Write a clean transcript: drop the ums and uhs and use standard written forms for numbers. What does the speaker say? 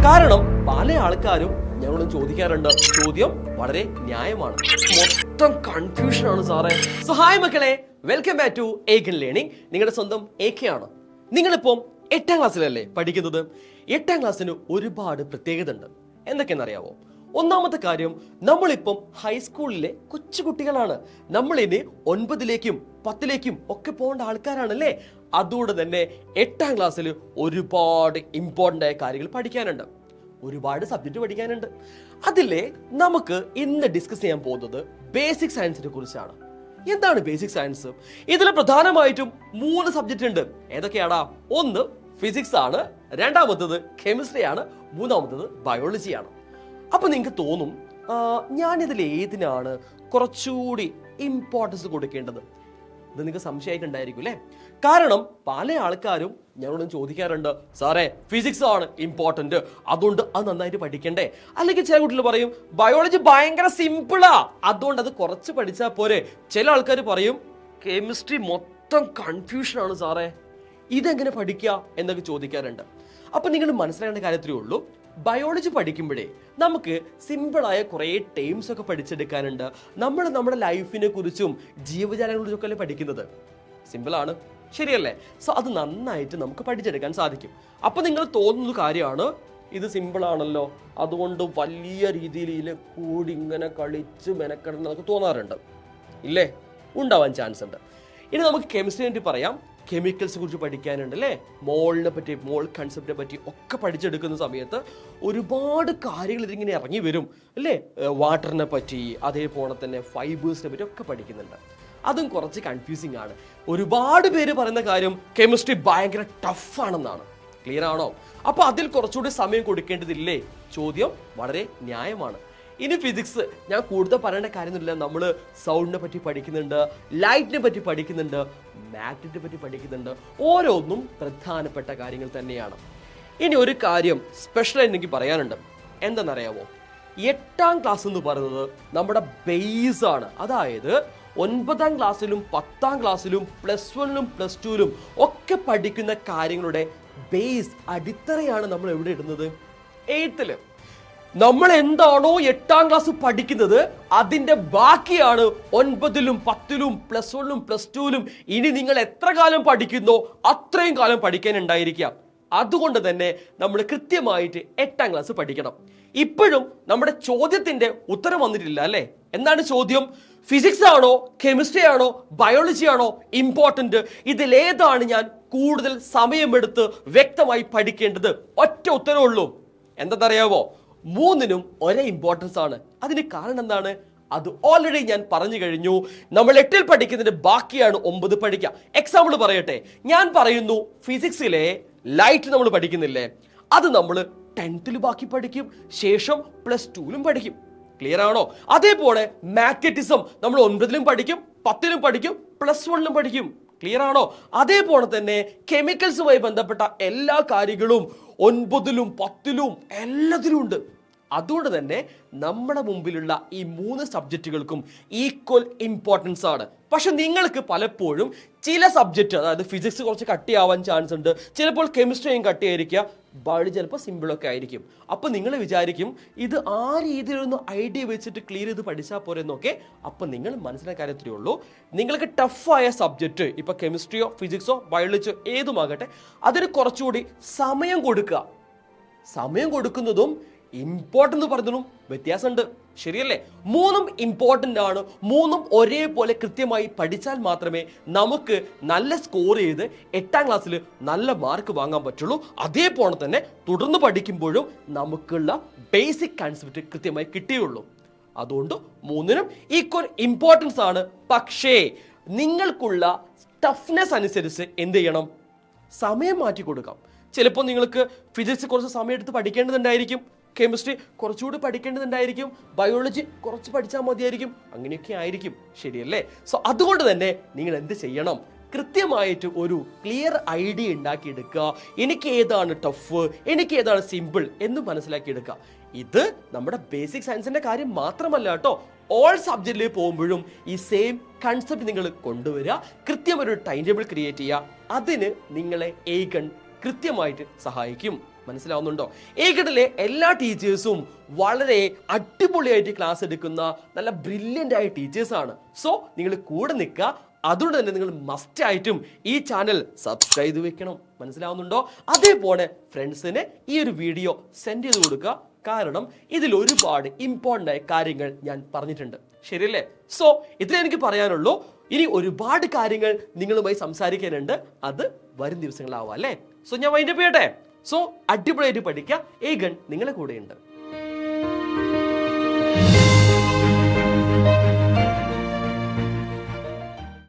കാരണം പല ആൾക്കാരും ഞങ്ങളോട് ചോദിക്കാറുണ്ട്. ചോദ്യം വളരെ ന്യായമാണ്. മൊത്തം കൺഫ്യൂഷൻ ആണ് സാറേ. ഹായ് മക്കളെ, വെൽക്കം ബാക്ക് ടു ഏകൻ ലേണിംഗ്. നിങ്ങളുടെ സ്വന്തം AK ആണ്. നിങ്ങളിപ്പം 8ാം ക്ലാസ്സിലല്ലേ പഠിക്കുന്നത്? 8ാം ക്ലാസ്സിന് ഒരുപാട് പ്രത്യേകത ഉണ്ട്. എന്തൊക്കെയെന്നറിയാവോ? ഒന്നാമത്തെ കാര്യം, നമ്മളിപ്പം ഹൈസ്കൂളിലെ കൊച്ചുകുട്ടികളാണ്. നമ്മളിനി 9ലേക്കും 10ലേക്കും ഒക്കെ പോകേണ്ട ആൾക്കാരാണല്ലേ. അതുകൊണ്ട് തന്നെ 8ാം ക്ലാസ്സിൽ ഒരുപാട് ഇമ്പോർട്ടൻ്റ് ആയ കാര്യങ്ങൾ പഠിക്കാനുണ്ട്. ഒരുപാട് സബ്ജക്റ്റ് പഠിക്കാനുണ്ട്. അതിലെ നമുക്ക് ഇന്ന് ഡിസ്കസ് ചെയ്യാൻ പോകുന്നത് ബേസിക് സയൻസിനെ കുറിച്ചാണ്. എന്താണ് ബേസിക് സയൻസ്? ഇതിൽ പ്രധാനമായിട്ടും 3 സബ്ജക്റ്റ് ഉണ്ട്. ഏതൊക്കെയാടാ? ഒന്ന് ഫിസിക്സ് ആണ്, രണ്ടാമത്തത് കെമിസ്ട്രി ആണ്, മൂന്നാമത്തത് ബയോളജി ആണ്. അപ്പൊ നിങ്ങൾക്ക് തോന്നും, ഞാനിതിൽ ഏതിനാണ് കുറച്ചുകൂടി ഇമ്പോർട്ടൻസ് കൊടുക്കേണ്ടത്? ഇത് നിങ്ങൾക്ക് സംശയമായിട്ടുണ്ടായിരിക്കും അല്ലേ? കാരണം പല ആൾക്കാരും ഞങ്ങളോട് ചോദിക്കാറുണ്ട്, സാറേ ഫിസിക്സ് ആണ് ഇമ്പോർട്ടന്റ്, അതുകൊണ്ട് അത് നന്നായിട്ട് പഠിക്കണ്ടേ? അല്ലെങ്കിൽ ചില കുട്ടികൾ പറയും ബയോളജി ഭയങ്കര സിമ്പിളാ, അതുകൊണ്ട് അത് കുറച്ച് പഠിച്ചാൽ പോരെ. ചില ആൾക്കാർ പറയും കെമിസ്ട്രി മൊത്തം കൺഫ്യൂഷൻ ആണ് സാറേ, ഇതെങ്ങനെ പഠിക്കുക എന്നൊക്കെ ചോദിക്കാറുണ്ട്. അപ്പൊ നിങ്ങൾ മനസ്സിലാക്കേണ്ട കാര്യത്തിലേ ഉള്ളൂ, ബയോളജി പഠിക്കുമ്പോഴേ നമുക്ക് സിമ്പിളായ കുറേ ടേംസ് ഒക്കെ പഠിച്ചെടുക്കാനുണ്ട്. നമ്മൾ നമ്മുടെ ലൈഫിനെ കുറിച്ചും ജീവജാലങ്ങളെ കുറിച്ചൊക്കെ അല്ലേ പഠിക്കുന്നത്. സിമ്പിളാണ്, ശരിയല്ലേ? സോ അത് നന്നായിട്ട് നമുക്ക് പഠിച്ചെടുക്കാൻ സാധിക്കും. അപ്പൊ നിങ്ങൾ തോന്നുന്ന കാര്യമാണ്, ഇത് സിമ്പിൾ ആണല്ലോ, അതുകൊണ്ട് വലിയ രീതിയിൽ കൂടി ഇങ്ങനെ കളിച്ച് മെനക്കെടണം നമുക്ക് തോന്നാറുണ്ട്. ഇല്ലേ? ഉണ്ടാവാൻ ചാൻസ് ഉണ്ട്. ഇനി നമുക്ക് കെമിസ്ട്രിയെ പറ്റി പറയാം. കെമിക്കൽസിനെ കുറിച്ച് പഠിക്കാനുണ്ട് അല്ലേ? മോളിനെ പറ്റി, മോൾ കൺസെപ്റ്റിനെ പറ്റി ഒക്കെ പഠിച്ചെടുക്കുന്ന സമയത്ത് ഒരുപാട് കാര്യങ്ങൾ ഇതിങ്ങനെ ഇറങ്ങി വരും അല്ലേ? വാട്ടറിനെ പറ്റി, അതേപോലെ തന്നെ ഫൈബേഴ്സിനെ പറ്റി ഒക്കെ പഠിക്കുന്നുണ്ട്. അതും കുറച്ച് കൺഫ്യൂസിങ് ആണ്. ഒരുപാട് പേര് പറയുന്ന കാര്യം കെമിസ്ട്രി ഭയങ്കര ടഫാണെന്നാണ്. ക്ലിയർ ആണോ? അപ്പൊ അതിൽ കുറച്ചുകൂടി സമയം കൊടുക്കേണ്ടതില്ലേ? ചോദ്യം വളരെ ന്യായമാണ്. ഇനി ഫിസിക്സ് ഞാൻ കൂടുതൽ പറയേണ്ട കാര്യമൊന്നുമില്ല. നമ്മൾ സൗണ്ടിനെ പറ്റി പഠിക്കുന്നുണ്ട്, ലൈറ്റിനെ പറ്റി പഠിക്കുന്നുണ്ട്, മാഗ്നറ്റിനെ പറ്റി പഠിക്കുന്നുണ്ട്. ഓരോന്നും പ്രധാനപ്പെട്ട കാര്യങ്ങൾ തന്നെയാണ്. ഇനി ഒരു കാര്യം സ്പെഷ്യലായി എനിക്ക് പറയാനുണ്ട്. എന്തെന്നറിയാമോ? 8ാം ക്ലാസ് എന്ന് പറയുന്നത് നമ്മുടെ ബേസ് ആണ്. അതായത് 9ാം ക്ലാസ്സിലും 10ാം ക്ലാസ്സിലും +1ലും +2ലും ഒക്കെ പഠിക്കുന്ന കാര്യങ്ങളുടെ ബേസ്, അടിത്തറയാണ് നമ്മൾ എവിടെ ഇടുന്നത്? 8th. നമ്മൾ എന്താണോ 8ാം ക്ലാസ് പഠിക്കുന്നത് അതിന്റെ ബാക്കിയാണ് 9ലും 10ലും +1ലും +2ലും. ഇനി നിങ്ങൾ എത്ര കാലം പഠിക്കുന്നോ അത്രയും കാലം പഠിക്കാനുണ്ടായിരിക്കാം. അതുകൊണ്ട് തന്നെ നമ്മൾ കൃത്യമായിട്ട് 8ാം ക്ലാസ് പഠിക്കണം. ഇപ്പോഴും നമ്മുടെ ചോദ്യത്തിന്റെ ഉത്തരം വന്നിട്ടില്ല അല്ലേ? എന്താണ് ചോദ്യം? ഫിസിക്സ് ആണോ, കെമിസ്ട്രി ആണോ, ബയോളജി ആണോ ഇമ്പോർട്ടന്റ്? ഇതിലേതാണ് ഞാൻ കൂടുതൽ സമയമെടുത്ത് വ്യക്തമായി പഠിക്കേണ്ടത്? ഒറ്റ ഉത്തരവുള്ളൂ. എന്തെന്നറിയാവോ? 3നും ഒരേ ഇമ്പോർട്ടൻസ് ആണ്. അതിന് കാരണം എന്താണ്? അത് ഓൾറെഡി ഞാൻ പറഞ്ഞു കഴിഞ്ഞു. നമ്മൾ 8ൽ പഠിക്കുന്നതിന്റെ ബാക്കിയാണ് 9 പഠിക്കുക. എക്സാമ്പിൾ പറയട്ടെ, ഞാൻ പറയുന്നു ഫിസിക്സിലെ ലൈറ്റ് നമ്മൾ പഠിക്കുന്നില്ലേ, അത് നമ്മൾ 10th ബാക്കി പഠിക്കും, ശേഷം +2ലും പഠിക്കും. ക്ലിയർ ആണോ? അതേപോലെ മാഗ്നറ്റിസം നമ്മൾ 9ലും പഠിക്കും, 10ലും പഠിക്കും, +1ലും പഠിക്കും. ക്ലിയർ ആണോ? അതേപോലെ തന്നെ കെമിക്കൽസുമായി ബന്ധപ്പെട്ട എല്ലാ കാര്യങ്ങളും 9ലും 10ലും എല്ലാത്തിലും ഉണ്ട്. അതുകൊണ്ട് തന്നെ നമ്മുടെ മുമ്പിലുള്ള ഈ 3 സബ്ജക്റ്റുകൾക്കും ഈക്വൽ ഇമ്പോർട്ടൻസ് ആണ്. പക്ഷെ നിങ്ങൾക്ക് പലപ്പോഴും ചില സബ്ജക്റ്റ്, അതായത് ഫിസിക്സ് കുറച്ച് കട്ടിയാവാൻ ചാൻസ് ഉണ്ട്, ചിലപ്പോൾ കെമിസ്ട്രിയും കട്ടിയായിരിക്കുക, ബയോളജി ചിലപ്പോൾ സിമ്പിളൊക്കെ ആയിരിക്കും. അപ്പോൾ നിങ്ങൾ വിചാരിക്കും ഇത് ആ രീതിയിലൊന്ന് ഐഡിയ വെച്ചിട്ട് ക്ലിയർ ചെയ്ത് പഠിച്ചാൽ പോരെന്നൊക്കെ. അപ്പം നിങ്ങൾ മനസ്സിലാക്കാൻ കാര്യത്തിലേ ഉള്ളൂ, നിങ്ങൾക്ക് ടഫായ സബ്ജക്റ്റ്, ഇപ്പോൾ കെമിസ്ട്രിയോ ഫിസിക്സോ ബയോളജിയോ ഏതുമാകട്ടെ, അതിന് കുറച്ചുകൂടി സമയം കൊടുക്കുക. സമയം കൊടുക്കുന്നതും ഇമ്പോർട്ടൻ്റ് പറഞ്ഞതും വ്യത്യാസമുണ്ട്, ശരിയല്ലേ? 3നും ഇമ്പോർട്ടൻ്റ് ആണ്. 3നും ഒരേപോലെ കൃത്യമായി പഠിച്ചാൽ മാത്രമേ നമുക്ക് നല്ല സ്കോർ ചെയ്ത് 8ാം ക്ലാസ്സിൽ നല്ല മാർക്ക് വാങ്ങാൻ പറ്റുള്ളൂ. അതേപോലെ തന്നെ തുടർന്ന് പഠിക്കുമ്പോഴും നമുക്കുള്ള ബേസിക് കൺസെപ്റ്റ് കൃത്യമായി കിട്ടിയുള്ളൂ. അതുകൊണ്ട് 3നും ഈക്വൽ ഇമ്പോർട്ടൻസ് ആണ്. പക്ഷേ നിങ്ങൾക്കുള്ള ടഫ്നെസ് അനുസരിച്ച് എന്ത് ചെയ്യണം? സമയം മാറ്റി കൊടുക്കാം. ചിലപ്പോൾ നിങ്ങൾക്ക് ഫിസിക്സ് കുറച്ച് സമയം എടുത്ത് പഠിക്കേണ്ടതുണ്ടായിരിക്കും, കെമിസ്ട്രി കുറച്ചുകൂടി പഠിക്കേണ്ടതുണ്ടായിരിക്കും, ബയോളജി കുറച്ച് പഠിച്ചാൽ മതിയായിരിക്കും, അങ്ങനെയൊക്കെ ആയിരിക്കും, ശരിയല്ലേ? സോ അതുകൊണ്ട് തന്നെ നിങ്ങൾ എന്ത് ചെയ്യണം? കൃത്യമായിട്ട് ഒരു ക്ലിയർ ഐഡിയ ഉണ്ടാക്കിയെടുക്കുക. എനിക്ക് ഏതാണ് ടഫ്, എനിക്ക് ഏതാണ് സിമ്പിൾ എന്ന് മനസ്സിലാക്കിയെടുക്കുക. ഇത് നമ്മുടെ ബേസിക് സയൻസിന്റെ കാര്യം മാത്രമല്ല കേട്ടോ. ഓൾ സബ്ജക്റ്റിൽ പോകുമ്പോഴും ഈ സെയിം കൺസെപ്റ്റ് നിങ്ങൾ കൊണ്ടുവരിക. കൃത്യം ഒരു ടൈം ടേബിൾ ക്രിയേറ്റ് ചെയ്യുക. അതിന് നിങ്ങളെ ഏകൻ കൃത്യമായിട്ട് സഹായിക്കും. മനസ്സിലാവുന്നുണ്ടോ? ഏകഡിലെ എല്ലാ ടീച്ചേഴ്സും വളരെ അടിപൊളിയായിട്ട് ക്ലാസ് എടുക്കുന്ന നല്ല ബ്രില്യൻ്റ് ആയ ടീച്ചേഴ്സാണ്. സോ നിങ്ങൾ കൂടെ നിൽക്കുക. അതുകൊണ്ട് തന്നെ നിങ്ങൾ മസ്റ്റ് ആയിട്ടും ഈ ചാനൽ സബ്സ്ക്രൈബ് ചെയ്ത് വെക്കണം. മനസ്സിലാവുന്നുണ്ടോ? അതേപോലെ ഫ്രണ്ട്സിന് ഈ ഒരു വീഡിയോ സെൻഡ് ചെയ്ത് കൊടുക്കുക. കാരണം ഇതിൽ ഒരുപാട് ഇമ്പോർട്ടൻ്റ് ആയ കാര്യങ്ങൾ ഞാൻ പറഞ്ഞിട്ടുണ്ട്. ശരിയല്ലേ? സോ ഇത്രേ എനിക്ക് പറയാനുള്ളൂ. ഇനി ഒരുപാട് കാര്യങ്ങൾ നിങ്ങളുമായി സംസാരിക്കാനുണ്ട്. അത് വരും ദിവസങ്ങളാവാം അല്ലേ? സോ ഞാൻ വൈൻഡപ്പ് ചെയ്യട്ടെ. സോ അടിപൊളിയായിട്ട് പഠിക്കുക. ഏഗൺ നിങ്ങളെ കൂടെയുണ്ട്.